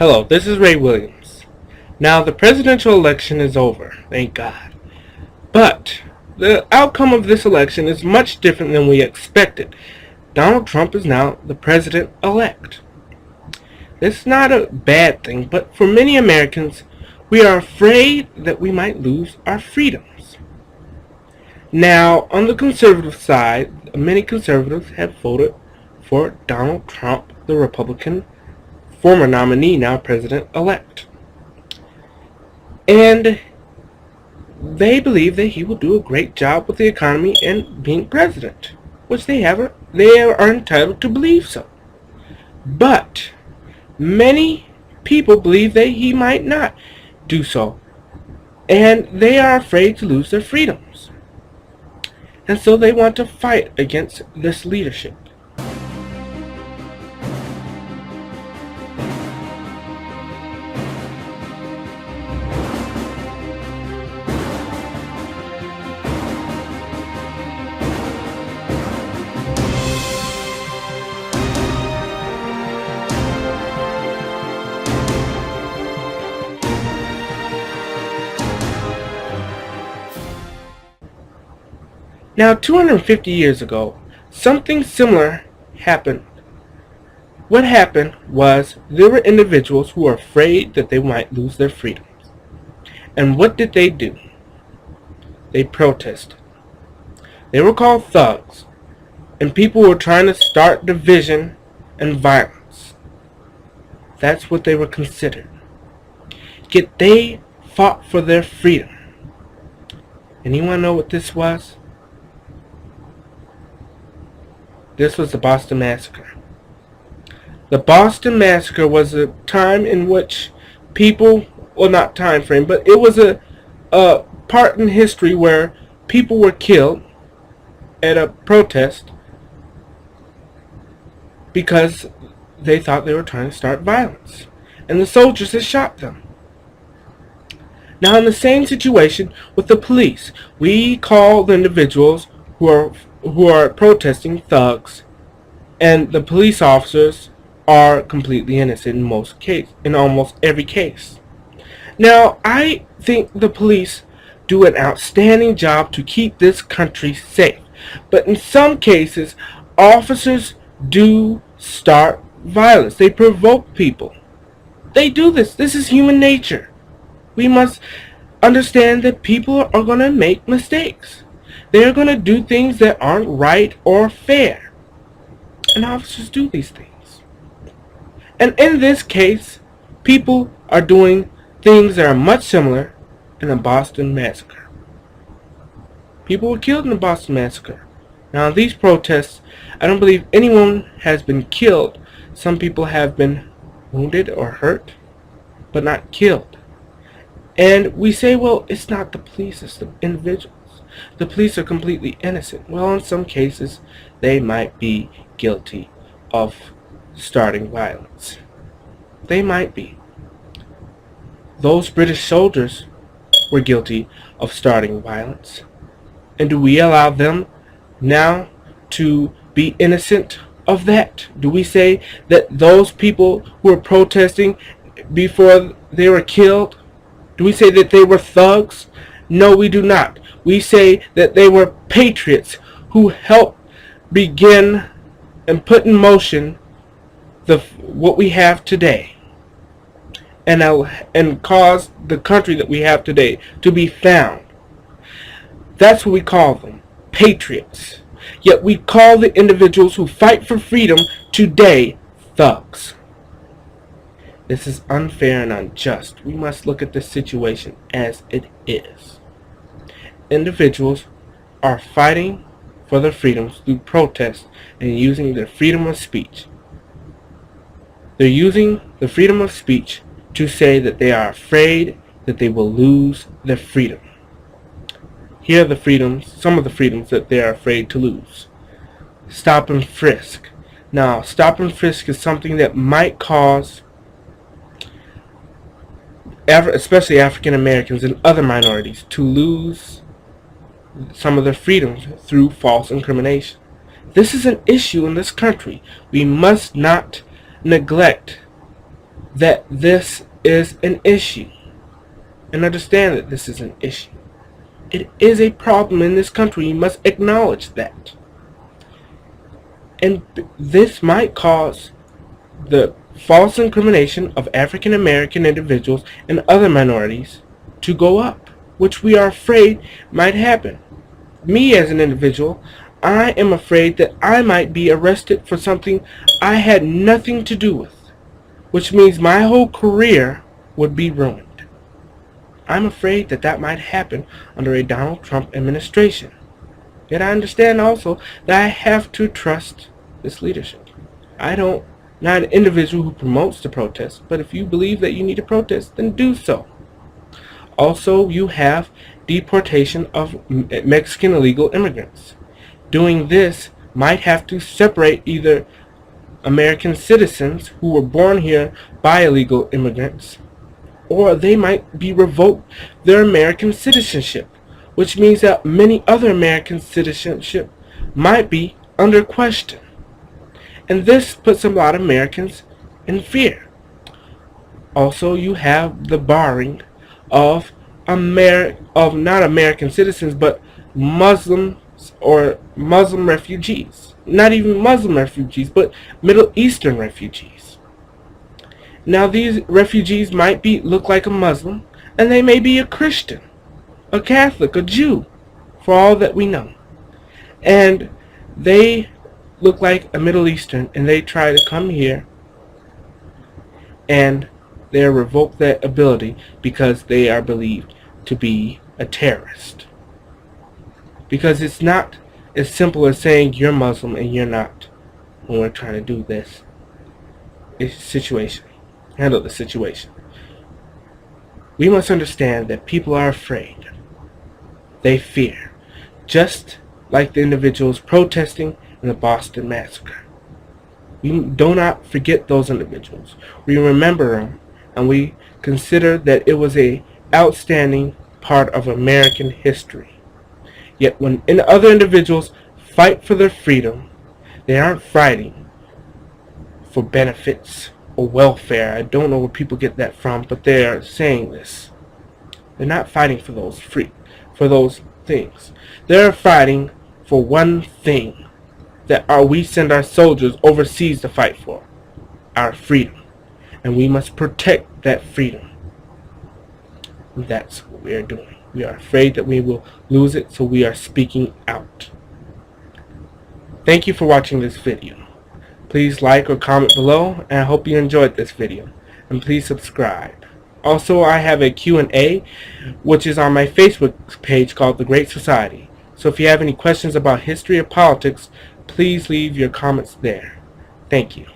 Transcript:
Hello, this is Ray Williams. Now, the presidential election is over, thank God. But the outcome of this election is much different than we expected. Donald Trump is now the President-Elect. This is not a bad thing, but for many Americans, we are afraid that we might lose our freedoms. Now, on the conservative side, many conservatives have voted for Donald Trump, the Republican former nominee, now President-Elect. And they believe that he will do a great job with the economy and being president, which they are entitled to believe so. But many people believe that he might not do so, and they are afraid to lose their freedoms. And so they want to fight against this leadership. Now, 250 years ago, something similar happened. What happened was there were individuals who were afraid that they might lose their freedoms. And what did they do? They protested. They were called thugs, and people were trying to start division and violence. That's what they were considered. Yet they fought for their freedom. Anyone know what this was? This was the Boston Massacre. The Boston Massacre was a time in which people, well, not time frame, but it was a part in history where people were killed at a protest because they thought they were trying to start violence. And the soldiers had shot them. Now, in the same situation with the police, we call the individuals who are protesting thugs, and the police officers are completely innocent in almost every case. Now, I think the police do an outstanding job to keep this country safe, but in some cases, officers do start violence. They provoke people. They do this. This is human nature. We must understand that people are going to make mistakes. They're going to do things that aren't right or fair. And officers do these things. And in this case, people are doing things that are much similar in the Boston Massacre. People were killed in the Boston Massacre. Now, these protests, I don't believe anyone has been killed. Some people have been wounded or hurt, but not killed. And we say, well, it's not the police, it's the individuals. The police are completely innocent. Well, in some cases, they might be guilty of starting violence. They might be. Those British soldiers were guilty of starting violence. And do we allow them now to be innocent of that? Do we say that those people who were protesting before they were killed, do we say that they were thugs? No, we do not. We say that they were patriots who helped begin and put in motion what we have today, and caused the country that we have today to be found. That's what we call them, patriots. Yet we call the individuals who fight for freedom today thugs. This is unfair and unjust. We must look at this situation as it is. Individuals are fighting for their freedoms through protest and using their freedom of speech. They're using the freedom of speech to say that they are afraid that they will lose their freedom. Here are the freedoms, some of the freedoms that they are afraid to lose. Stop and frisk. Now, stop and frisk is something that might cause especially African Americans and other minorities to lose some of their freedoms through false incrimination. This is an issue in this country. We must not neglect that this is an issue and understand that this is an issue. It is a problem in this country. You must acknowledge that. And this might cause the false incrimination of African American individuals and other minorities to go up, which we are afraid might happen. Me as an individual, I am afraid that I might be arrested for something I had nothing to do with, which means my whole career would be ruined. I'm afraid that that might happen under a Donald Trump administration. Yet I understand also that I have to trust this leadership. Not an individual who promotes the protest, but if you believe that you need to protest, then do so. Also, you have deportation of Mexican illegal immigrants. Doing this might have to separate either American citizens who were born here by illegal immigrants, or they might be revoked their American citizenship, which means that many other American citizenship might be under question. And this puts a lot of Americans in fear. Also, you have the barring of not American citizens, but Muslims or Muslim refugees. Not even Muslim refugees, but Middle Eastern refugees. Now, these refugees might look like a Muslim, and they may be a Christian, a Catholic, a Jew, for all that we know. And they look like a Middle Eastern, and they try to come here, and they are revoked that ability because they are believed to be a terrorist. Because it's not as simple as saying you're Muslim and you're not when we're trying to do this situation. Handle the situation. We must understand that people are afraid. They fear. Just like the individuals protesting in the Boston Massacre. We do not forget those individuals. We remember them, and we consider that it was an outstanding part of American history. Yet when other individuals fight for their freedom, they aren't fighting for benefits or welfare. I don't know where people get that from, but they are saying this. They're not fighting for those things. They're fighting for one thing that we send our soldiers overseas to fight for, our freedom. And we must protect that freedom. And that's what we are doing. We are afraid that we will lose it, so we are speaking out. Thank you for watching this video. Please like or comment below, and I hope you enjoyed this video. And please subscribe. Also, I have a Q&A, which is on my Facebook page called The Great Society. So if you have any questions about history or politics, please leave your comments there. Thank you.